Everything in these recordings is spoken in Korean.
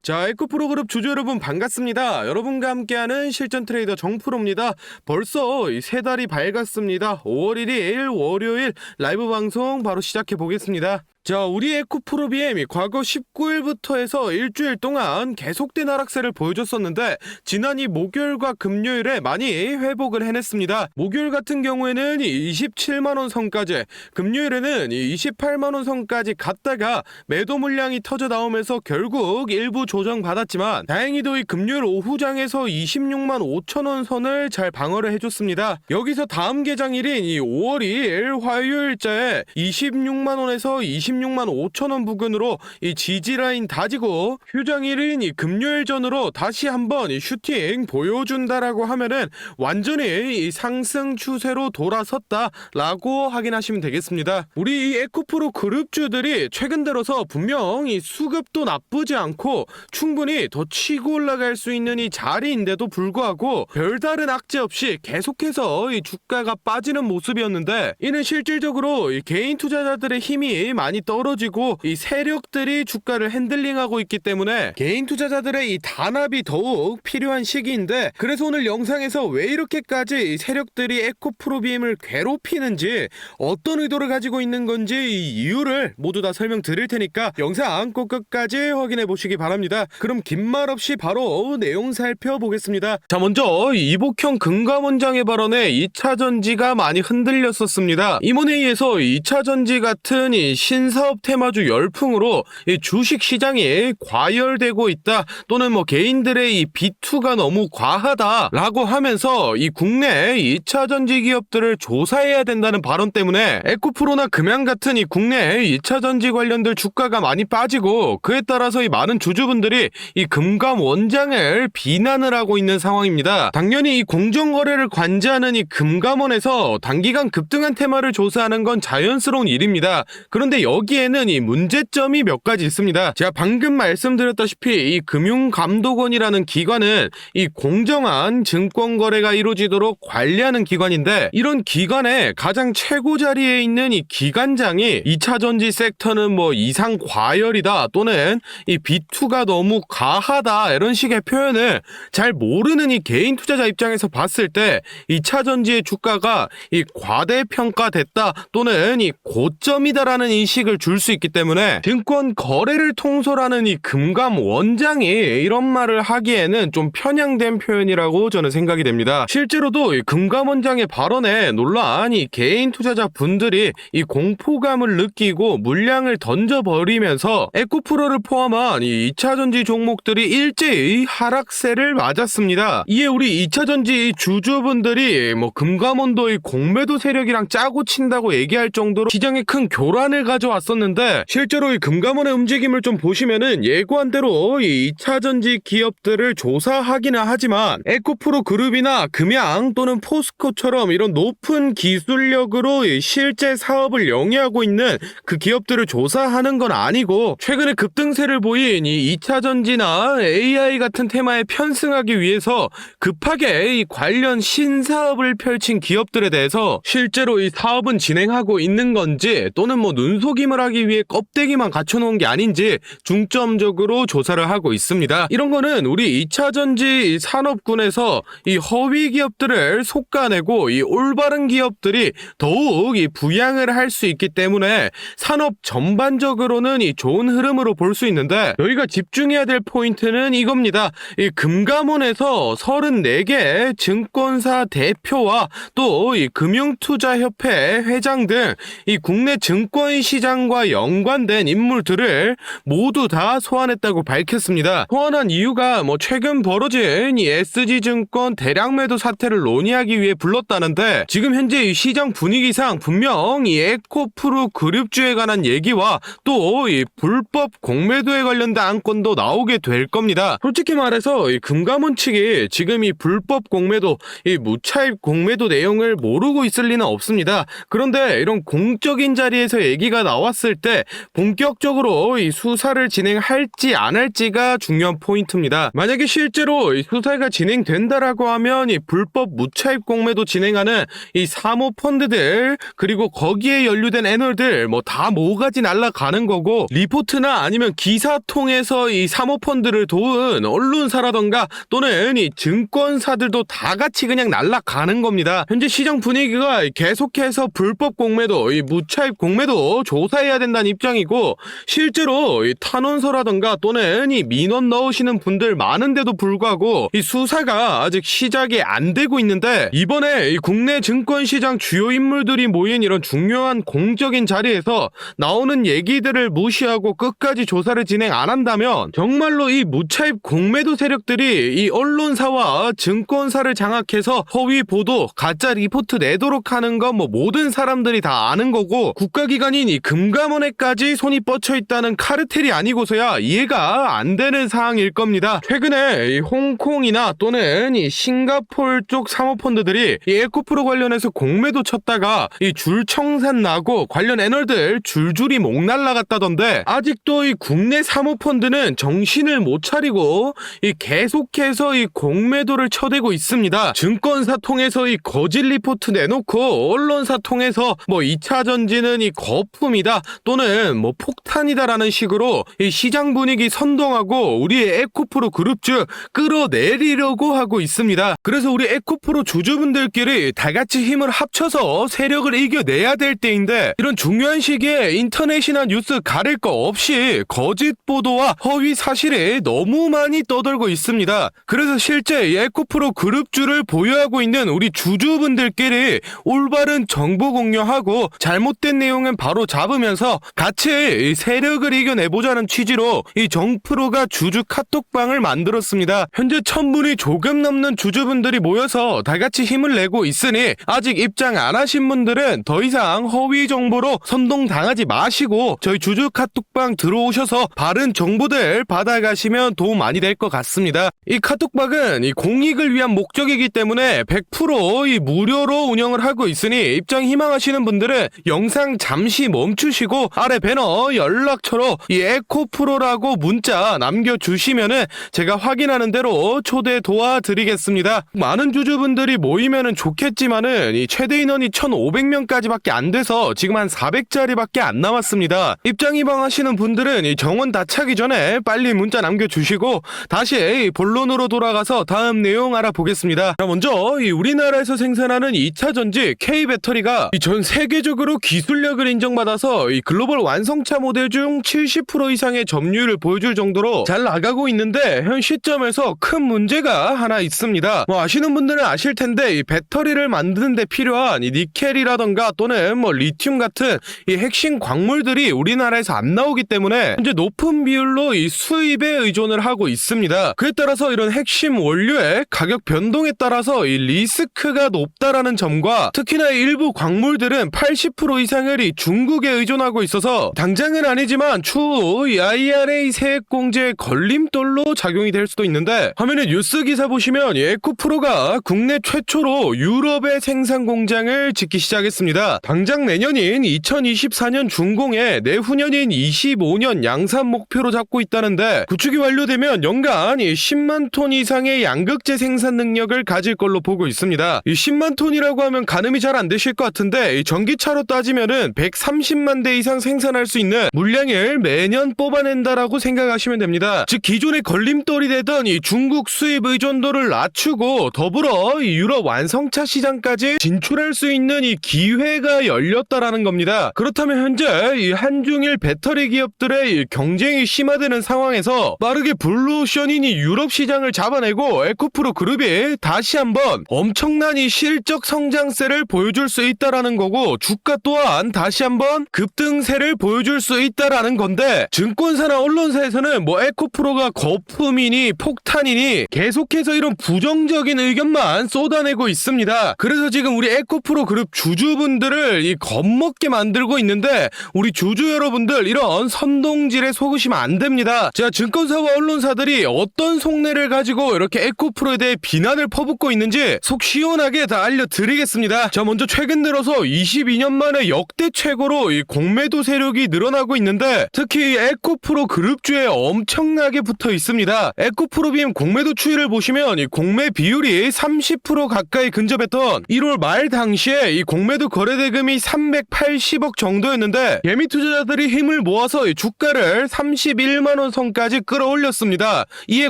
자, 에코프로그룹 주주 여러분 반갑습니다. 여러분과 함께하는 실전 트레이더 정프로입니다. 벌써 세 달이 밝았습니다. 5월 1일 월요일 라이브 방송 바로 시작해 보겠습니다. 자, 우리 에코프로비엠이 과거 19일부터 해서 일주일 동안 계속된 하락세를 보여줬었는데 지난 이 목요일과 금요일에 많이 회복을 해냈습니다. 목요일 같은 경우에는 27만원 선까지, 금요일에는 28만원 선까지 갔다가 매도 물량이 터져 나오면서 결국 일부 조정받았지만 다행히도 이 금요일 오후장에서 26만 5천원 선을 잘 방어를 해줬습니다. 여기서 다음 개장일인 5월 2일 화요일자에 26만원에서 26만 5천원 부근으로 이 지지라인 다지고 휴장일인 금요일 전으로 다시 한번 슈팅 보여준다라고 하면은 완전히 이 상승 추세로 돌아섰다라고 확인하시면 되겠습니다. 우리 이 에코프로 그룹주들이 최근 들어서 분명히 수급도 나쁘지 않고 충분히 더 치고 올라갈 수 있는 이 자리인데도 불구하고 별다른 악재 없이 계속해서 이 주가가 빠지는 모습이었는데, 이는 실질적으로 이 개인 투자자들의 힘이 많이 떨어지고 이 세력들이 주가를 핸들링하고 있기 때문에 개인 투자자들의 이 단합이 더욱 필요한 시기인데, 그래서 오늘 영상에서 왜 이렇게까지 이 세력들이 에코프로비엠을 괴롭히는지, 어떤 의도를 가지고 있는 건지 이 이유를 모두 다 설명드릴 테니까 영상 꼭 끝까지 확인해 보시기 바랍니다. 그럼 긴 말 없이 바로 내용 살펴보겠습니다. 자, 먼저 이복형 금감원장의 발언에 2차전지가 많이 흔들렸었습니다. 임원회의에서 2차전지 같은 이 신사업 테마주 열풍으로 이 주식 시장이 과열되고 있다, 또는 개인들의 이 비투가 너무 과하다라고 하면서 이 국내 2차전지 기업들을 조사해야 된다는 발언 때문에 에코프로나 금양 같은 이 국내 2차전지 관련들 주가가 많이 빠지고, 그에 따라서 이 많은 주주분들이 이 금감원장을 비난을 하고 있는 상황입니다. 당연히 이 공정거래를 관제하는 이 금감원에서 단기간 급등한 테마를 조사하는 건 자연스러운 일입니다. 그런데 여기에는 이 문제점이 몇 가지 있습니다. 제가 방금 말씀드렸다시피 이 금융감독원이라는 기관은 이 공정한 증권거래가 이루어지도록 관리하는 기관인데, 이런 기관의 가장 최고 자리에 있는 이 기관장이 2차전지 섹터는 이상 과열이다, 또는 이 비투가 너무 과하다, 이런 식의 표현을 잘 모르는 이 개인 투자자 입장에서 봤을 때 2차전지의 주가가 이 과대평가됐다, 또는 이 고점이다라는 인식을 줄 수 있기 때문에 증권 거래를 통솔하는 이 금감원장이 이런 말을 하기에는 좀 편향된 표현이라고 저는 생각이 됩니다. 실제로도 이 금감원장의 발언에 논란이 개인 투자자 분들이 이 공포감을 느끼고 물량을 던져버리면서 에코프로를 포함한 이 2차전지 종목들이 일제히 하락세를 맞았습니다. 이에 우리 2차전지 주주분들이 금감원도 이 공매도 세력이랑 짜고 친다고 얘기할 정도로 시장에 큰 교란을 가져왔었는데, 실제로 이 금감원의 움직임을 좀 보시면은 예고한 대로 이 2차전지 기업들을 조사하기는 하지만 에코프로 그룹이나 금양 또는 포스코처럼 이런 높은 기술력으로 실제 사업을 영위하고 있는 그 기업들을 조사하는 건 아니고, 최근에 급등세를 보인 이 2차전지나 AI 같은 테마에 편승하기 위해서 급하게 이 관련 신사업을 펼친 기업들에 대해서 실제로 이 사업은 진행하고 있는 건지, 또는 눈속임을 하기 위해 껍데기만 갖춰놓은 게 아닌지 중점적으로 조사를 하고 있습니다. 이런 거는 우리 2차전지 산업군에서 이 허위 기업들을 솎아내고 이 올바른 기업들이 더욱 이 부양을 할 수 있기 때문에 산업 전반적으로는 이 좋은 흐름으로 볼 수 있는데, 저희가 집중해야 될 포인트는 이겁니다. 이 금감원에서 34개 증권사 대표와 또 이 금융투자협회 회장 등 이 국내 증권시장과 연관된 인물들을 모두 다 소환했다고 밝혔습니다. 소환한 이유가 최근 벌어진 이 SG증권 대량 매도 사태를 논의하기 위해 불렀다는데, 지금 현재 이 시장 분위기상 분명 이 에코프로 그룹주에 관한 얘기와 또 이 불법 공매도에 관련된 안건도 나오게 될 겁니다. 솔직히 말해서 이 금감원 측이 지금 이 불법 공매도, 이 무차입 공매도 내용을 모르고 있을 리는 없습니다. 그런데 이런 공적인 자리에서 얘기가 나왔 나왔을 때 본격적으로 이 수사를 진행할지 안 할지가 중요한 포인트입니다. 만약에 실제로 이 수사가 진행된다라고 하면 이 불법 무차입 공매도 진행하는 이 사모펀드들 그리고 거기에 연루된 애널들 뭐 다 뭐가지 날아가는 거고, 리포트나 아니면 기사 통해서 이 사모펀드를 도운 언론사라던가 또는 이 증권사들도 다 같이 그냥 날아가는 겁니다. 현재 시장 분위기가 계속해서 불법 공매도, 이 무차입 공매도 조사해야 된다는 입장이고, 실제로 이 탄원서라던가 또는 이 민원 넣으시는 분들 많은데도 불구하고 이 수사가 아직 시작이 안 되고 있는데, 이번에 이 국내 증권시장 주요 인물들이 모인 이런 중요한 공적인 자리에서 나오는 얘기들을 무시하고 끝까지 조사를 진행 안 한다면 정말로 이 무차입 공매도 세력들이 이 언론사와 증권사를 장악해서 허위 보도, 가짜 리포트 내도록 하는 건 뭐 모든 사람들이 다 아는 거고, 국가기관인 이 금감원에까지 손이 뻗쳐 있다는 카르텔이 아니고서야 이해가 안 되는 사항일 겁니다. 최근에 이 홍콩이나 또는 이 싱가포르 쪽 사모펀드들이 이 에코프로 관련해서 공매도 쳤다가 이 줄청산 나고 관련 애널들 줄줄이 목 날라갔다던데, 아직도 이 국내 사모펀드는 정신을 못 차리고 이 계속해서 이 공매도를 쳐대고 있습니다. 증권사 통해서 이 거짓 리포트 내놓고 언론사 통해서 뭐 2차 전지는 이 거품이다 또는 뭐 폭탄이다라는 식으로 이 시장 분위기 선동하고 우리의 에코프로 그룹주 끌어내리려고 하고 있습니다. 그래서 우리 에코프로 주주분들끼리 다 같이 힘을 합쳐서 세력을 이겨내야 될 때인데, 이런 중요한 시기에 인터넷이나 뉴스 가릴 거 없이 거짓 보도와 허위 사실이 너무 많이 떠돌고 있습니다. 그래서 실제 에코프로 그룹주를 보유하고 있는 우리 주주분들끼리 올바른 정보 공유하고 잘못된 내용은 바로 잡으면서 같이 세력을 이겨내보자는 취지로 이 정프로가 주주 카톡방을 만들었습니다. 현재 1000분이 조금 넘는 주주분들이 모여서 다 같이 힘을 내고 있으니, 아직 입장 안 하신 분들은 더 이상 허위 정보로 선동당하지 마시고 저희 주주 카톡방 들어오셔서 바른 정보들 받아가시면 도움 많이 될 것 같습니다. 이 카톡방은 이 공익을 위한 목적이기 때문에 100% 이 무료로 운영을 하고 있으니, 입장 희망하시는 분들은 영상 잠시 멈추시고 아래 배너 연락처로 이 에코프로라고 문자 남겨주시면은 제가 확인하는 대로 초대 도와드리겠습니다. 많은 주주분들이 모이면은 좋겠지만은 이 최대 인원이 1500명까지밖에 안 돼서 지금 한 400자리밖에 안 남았습니다. 입장 희망하시는 분들은 이 정원 다 차기 전에 빨리 문자 남겨주시고 다시 본론으로 돌아가서 다음 내용 알아보겠습니다. 자, 먼저 이 우리나라에서 생산하는 2차 전지 K배터리가 전 세계적으로 기술력을 인정받아서 이 글로벌 완성차 모델 중 70% 이상의 점유율을 보여줄 정도로 잘 나가고 있는데, 현 시점에서 큰 문제가 하나 있습니다. 뭐 아시는 분들은 아실 텐데, 이 배터리를 만드는 데 필요한 이 니켈이라던가 또는 뭐 리튬 같은 이 핵심 광물들이 우리나라에서 안 나오기 때문에 현재 높은 비율로 이 수입에 의존을 하고 있습니다. 그에 따라서 이런 핵심 원료의 가격 변동에 따라서 이 리스크가 높다라는 점과, 특히나 일부 광물들은 80% 이상을 이 중국에 의존하고 있어서 당장은 아니지만 추후 이 IRA 세액 공제의 걸림돌로 작용이 될 수도 있는데, 화면에 뉴스 기사 보시면 이 에코프로가 국내 최초로 유럽의 생산 공장을 짓기 시작했습니다. 당장 내년인 2024년 준공에 내후년인 25년 양산 목표로 잡고 있다는데, 구축이 완료되면 연간 10만 톤 이상의 양극재 생산 능력을 가질 걸로 보고 있습니다. 이 10만 톤이라고 하면 가늠이 잘 안 되실 것 같은데, 전기차로 따지면은 130만 대 이상 생산할 수 있는 물량을 매년 뽑아낸다라고 생각하시면 됩니다. 즉 기존의 걸림돌이 되던 이 중국 수입 의존도를 낮추고 더불어 이 유럽 완성차 시장까지 진출할 수 있는 이 기회가 열렸다라는 겁니다. 그렇다면 현재 이 한중일 배터리 기업들의 이 경쟁이 심화되는 상황에서 빠르게 블루오션인 이 유럽 시장을 잡아내고 에코프로 그룹이 다시 한번 엄청난 이 실적 성장세를 보여줄 수 있다라는 거고, 주가 또한 다시 한번 급등세를 보여줄 수 있다라는 건데, 증권사나 언론사에서는 뭐 에코프로가 거품이니 폭탄이니 계속해서 이런 부정적인 의견만 쏟아내고 있습니다. 그래서 지금 우리 에코프로 그룹 주주분들을 이 겁먹게 만들고 있는데, 우리 주주 여러분들 이런 선동질에 속으시면 안 됩니다. 제가 증권사와 언론사들이 어떤 속내를 가지고 이렇게 에코프로에 대해 비난을 퍼붓고 있는지 속 시원하게 다 알려드리겠습니다. 자, 먼저 최근 들어서 22년 만에 역대 최고로 이 공매도 세력이 늘어나고 있는데 특히 에코프로 그룹주에 엄청나게 붙어 있습니다. 에코프로빔 공매도 추이를 보시면 이 공매 비율이 30% 가까이 근접했던 1월 말 당시에 이 공매도 거래대금이 380억 정도였는데 개미 투자자들이 힘을 모아서 이 주가를 31만원 선까지 끌어올렸습니다. 이에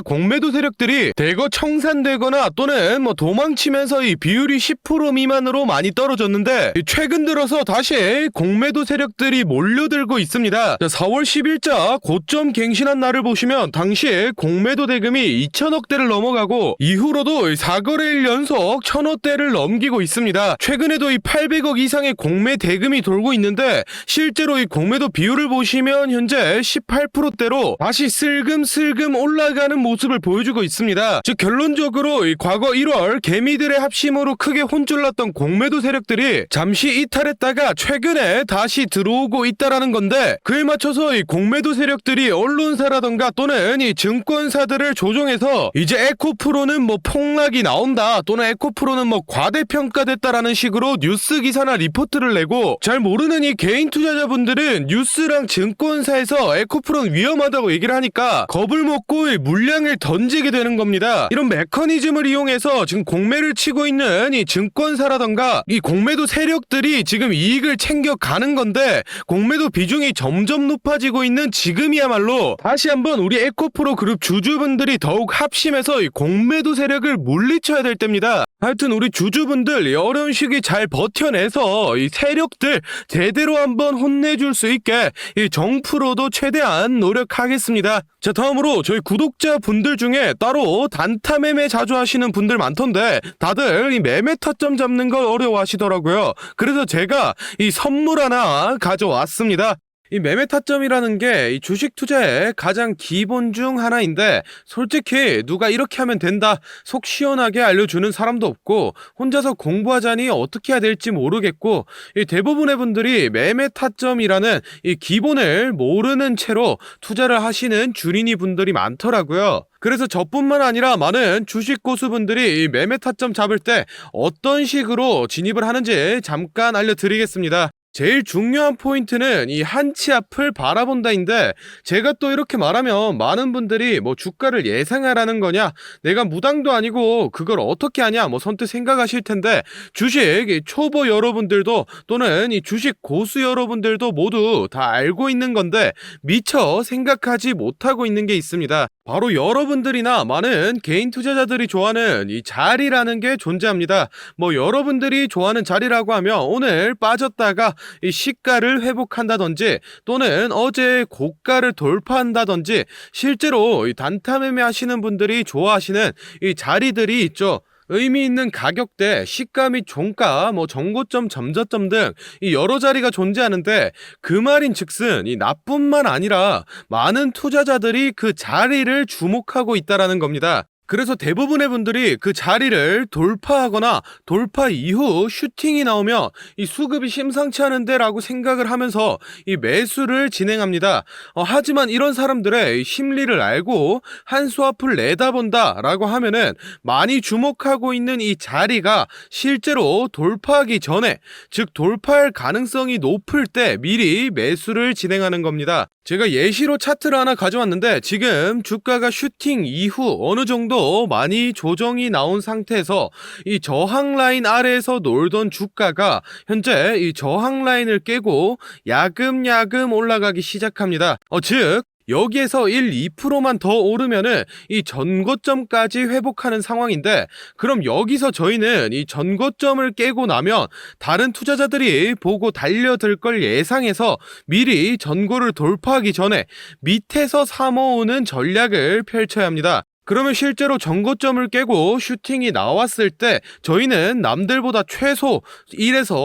공매도 세력들이 대거 청산되거나 또는 도망치면서 이 비율이 10% 미만으로 많이 떨어졌는데 최근 들어서 다시 공매도 세력들이 몰려들고 있습니다. 4월 10일자 고점 갱신한 날을 보시면 당시 공매도 대금이 2천억대를 넘어가고 이후로도 4거래일 연속 1,000억대를 넘기고 있습니다. 최근에도 이 800억 이상의 공매 대금이 돌고 있는데 실제로 이 공매도 비율을 보시면 현재 18%대로 다시 슬금슬금 올라가는 모습을 보여주고 있습니다. 즉 결론적으로 이 과거 1월 개미들의 합심으로 크게 혼쭐났던 공매도 세력들이 잠시 이탈했다가 최근에 다시 들어오고 있다라는 건데 그에 맞춰서 이 공매도 세력들이 언론사라던가 또는 이 증권사들을 조종해서 이제 에코프로는 폭락이 나온다 또는 에코프로는 과대평가됐다라는 식으로 뉴스 기사나 리포트를 내고 잘 모르는 이 개인 투자자분들은 뉴스랑 증권사에서 에코프로는 위험하다고 얘기를 하니까 겁을 먹고 물량을 던지게 되는 겁니다. 이런 메커니즘을 이용해서 지금 공매를 치고 있는 이 증권사라던가 이 공매도 세력들이 지금 이익을 챙겨가는 건데 공매도 비중이 점점 높아지고 있는 지금이야말로 다시 한번 우리 에코프로 그룹 주주분들이 더욱 합심해서 이 공매도 세력을 물리쳐야 될 때입니다. 하여튼 우리 주주분들 이 어려운 시기 잘 버텨내서 이 세력들 제대로 한번 혼내줄 수 있게 이 정프로도 최대한 노력하겠습니다. 자, 다음으로 저희 구독자분들 중에 따로 단타 매매 자주 하시는 분들 많던데 다들 이 매매 타점 잡는 걸 어려워하시더라고요. 그래서 제가 이 선물 하나 가져왔습니다. 이 매매 타점이라는 게 이 주식 투자의 가장 기본 중 하나인데 솔직히 누가 이렇게 하면 된다 속 시원하게 알려주는 사람도 없고 혼자서 공부하자니 어떻게 해야 될지 모르겠고 이 대부분의 분들이 매매 타점이라는 이 기본을 모르는 채로 투자를 하시는 주린이 분들이 많더라고요. 그래서 저뿐만 아니라 많은 주식 고수분들이 이 매매 타점 잡을 때 어떤 식으로 진입을 하는지 잠깐 알려드리겠습니다. 제일 중요한 포인트는 이 한치 앞을 바라본다인데 제가 또 이렇게 말하면 많은 분들이 주가를 예상하라는 거냐 내가 무당도 아니고 그걸 어떻게 하냐 선뜻 생각하실 텐데 주식 초보 여러분들도 또는 이 주식 고수 여러분들도 모두 다 알고 있는 건데 미처 생각하지 못하고 있는 게 있습니다. 바로 여러분들이나 많은 개인 투자자들이 좋아하는 이 자리라는 게 존재합니다. 여러분들이 좋아하는 자리라고 하면 오늘 빠졌다가 이 시가를 회복한다든지 또는 어제 고가를 돌파한다든지 실제로 이 단타 매매 하시는 분들이 좋아하시는 이 자리들이 있죠. 의미 있는 가격대, 시가 및 종가, 정고점, 점저점 등 이 여러 자리가 존재하는데 그 말인 즉슨 이 나뿐만 아니라 많은 투자자들이 그 자리를 주목하고 있다라는 겁니다. 그래서 대부분의 분들이 그 자리를 돌파하거나 돌파 이후 슈팅이 나오면 이 수급이 심상치 않은데 라고 생각을 하면서 이 매수를 진행합니다. 하지만 이런 사람들의 심리를 알고 한 수 앞을 내다본다 라고 하면은 많이 주목하고 있는 이 자리가 실제로 돌파하기 전에 즉 돌파할 가능성이 높을 때 미리 매수를 진행하는 겁니다. 제가 예시로 차트를 하나 가져왔는데 지금 주가가 슈팅 이후 어느 정도 많이 조정이 나온 상태에서 이 저항 라인 아래에서 놀던 주가가 현재 이 저항 라인을 깨고 야금야금 올라가기 시작합니다. 즉 여기에서 1, 2%만 더 오르면은 이 전고점까지 회복하는 상황인데 그럼 여기서 저희는 이 전고점을 깨고 나면 다른 투자자들이 보고 달려들 걸 예상해서 미리 전고를 돌파하기 전에 밑에서 사모으는 전략을 펼쳐야 합니다. 그러면 실제로 전고점을 깨고 슈팅이 나왔을 때 저희는 남들보다 최소 1에서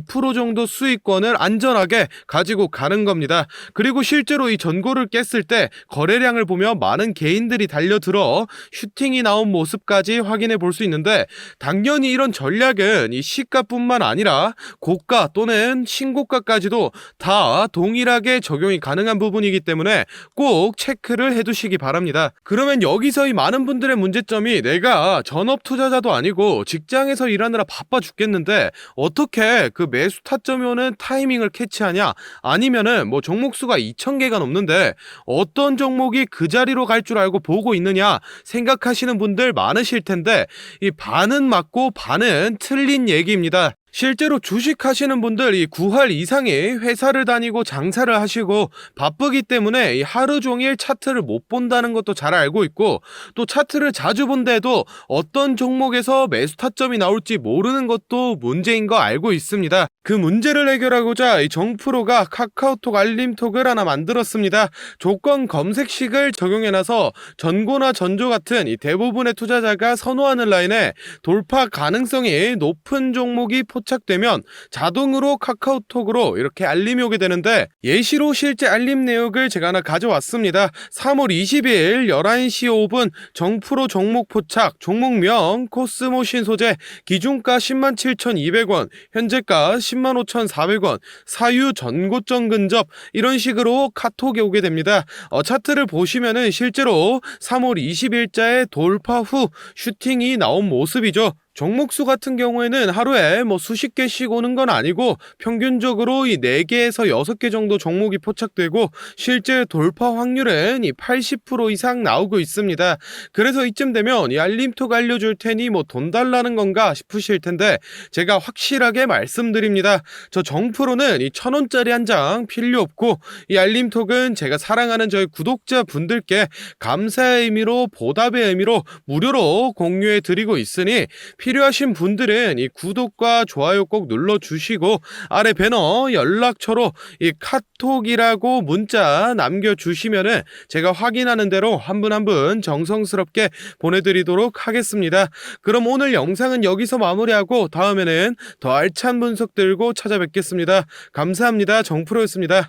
2% 정도 수익권을 안전하게 가지고 가는 겁니다. 그리고 실제로 이 전고를 깼을 때 거래량을 보면 많은 개인들이 달려들어 슈팅이 나온 모습까지 확인해 볼 수 있는데 당연히 이런 전략은 이 시가뿐만 아니라 고가 또는 신고가까지도 다 동일하게 적용이 가능한 부분이기 때문에 꼭 체크를 해두시기 바랍니다. 그러면 여기서 이 많은 분들의 문제점이 내가 전업 투자자도 아니고 직장에서 일하느라 바빠 죽겠는데 어떻게 그 매수 타점이 오는 타이밍을 캐치하냐, 아니면은 뭐 종목수가 2,000개가 넘는데 어떤 종목이 그 자리로 갈 줄 알고 보고 있느냐 생각하시는 분들 많으실 텐데, 이 반은 맞고 반은 틀린 얘기입니다. 실제로 주식하시는 분들 이 9할 이상이 회사를 다니고 장사를 하시고 바쁘기 때문에 이 하루 종일 차트를 못 본다는 것도 잘 알고 있고, 또 차트를 자주 본데도 어떤 종목에서 매수 타점이 나올지 모르는 것도 문제인 거 알고 있습니다. 그 문제를 해결하고자 이 정프로가 카카오톡 알림톡을 하나 만들었습니다. 조건 검색식을 적용해놔서 전고나 전조 같은 이 대부분의 투자자가 선호하는 라인에 돌파 가능성이 높은 종목이 포착되면 자동으로 카카오톡으로 이렇게 알림이 오게 되는데, 예시로 실제 알림 내역을 제가 하나 가져왔습니다. 3월 20일 11시 5분 정프로 종목 포착, 종목명 코스모 신소재, 기준가 107,200원, 현재가 105,400원, 사유 전고점 근접, 이런 식으로 카톡이 오게 됩니다. 차트를 보시면은 실제로 3월 20일자에 돌파 후 슈팅이 나온 모습이죠. 종목수 같은 경우에는 하루에 뭐 수십 개씩 오는 건 아니고 평균적으로 이 4개에서 6개 정도 종목이 포착되고 실제 돌파 확률은 이 80% 이상 나오고 있습니다. 그래서 이쯤 되면 이 알림톡 알려줄 테니 뭐 돈 달라는 건가 싶으실 텐데, 제가 확실하게 말씀드립니다. 저 정프로는 이 1,000원짜리 한 장 필요 없고, 이 알림톡은 제가 사랑하는 저희 구독자분들께 감사의 의미로, 보답의 의미로 무료로 공유해 드리고 있으니 필요하신 분들은 이 구독과 좋아요 꼭 눌러주시고 아래 배너 연락처로 이 카톡이라고 문자 남겨주시면은 제가 확인하는 대로 한 분 한 분 정성스럽게 보내드리도록 하겠습니다. 그럼 오늘 영상은 여기서 마무리하고 다음에는 더 알찬 분석 들고 찾아뵙겠습니다. 감사합니다. 정프로였습니다.